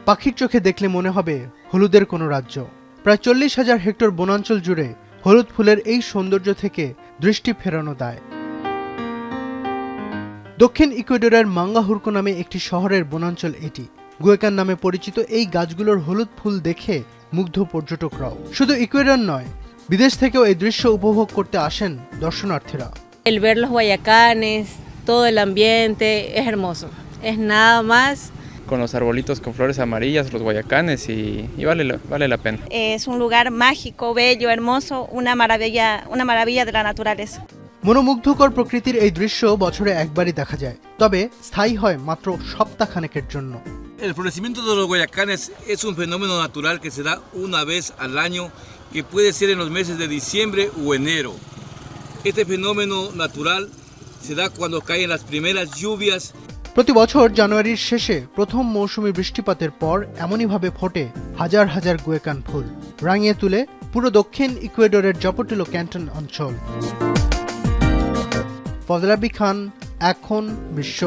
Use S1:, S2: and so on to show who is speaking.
S1: পাখির চোখে দেখলে মনে হবে হলুদের কোনো রাজ্য। প্রায় 40,000 হেক্টর বনাঞ্চল জুড়ে হলুদ ফুলের এই সৌন্দর্য থেকে দৃষ্টি ফেরানো দায়। দক্ষিণ ইকুয়েডরের মাঙ্গাহুরকো নামে একটি শহরের বনাঞ্চল এটি। গুয়েকান নামে পরিচিত এই গাছগুলোর হলুদ ফুল দেখে মুগ্ধ পর্যটকরাও। শুধু ইকুয়েডর নয়, বিদেশ থেকেও এই দৃশ্য উপভোগ করতে আসেন দর্শনার্থীরা।
S2: El ver los guayacanes, todo el ambiente es hermoso. Es nada más.
S3: Con los arbolitos con flores amarillas, los guayacanes y vale la pena.
S4: Es un lugar mágico, bello, hermoso, una maravilla de la naturaleza.
S1: মনোমুগ্ধকর প্রকৃতির এই দৃশ্য বছরে একবারই দেখা যায়, তবে স্থায়ী হয় মাত্র সপ্তাহখানেকের জন্য।
S5: El florecimiento de los guayacanes es un fenómeno natural que se da una vez al año, que puede ser en los meses de diciembre o enero. Este fenómeno natural se da cuando caen las primeras lluvias.
S1: প্রতি বছর জানুয়ারির শেষে প্রথম মৌসুমী বৃষ্টিপাতের পর এমনইভাবে ফোটে হাজার হাজার গুয়েকান ফুল, রাঙিয়ে তুলে পুরো দক্ষিণ ইকুয়েডরের জপোটেলো ক্যান্টন অঞ্চল। ফজলাবি খান, এখন বিশ্ব।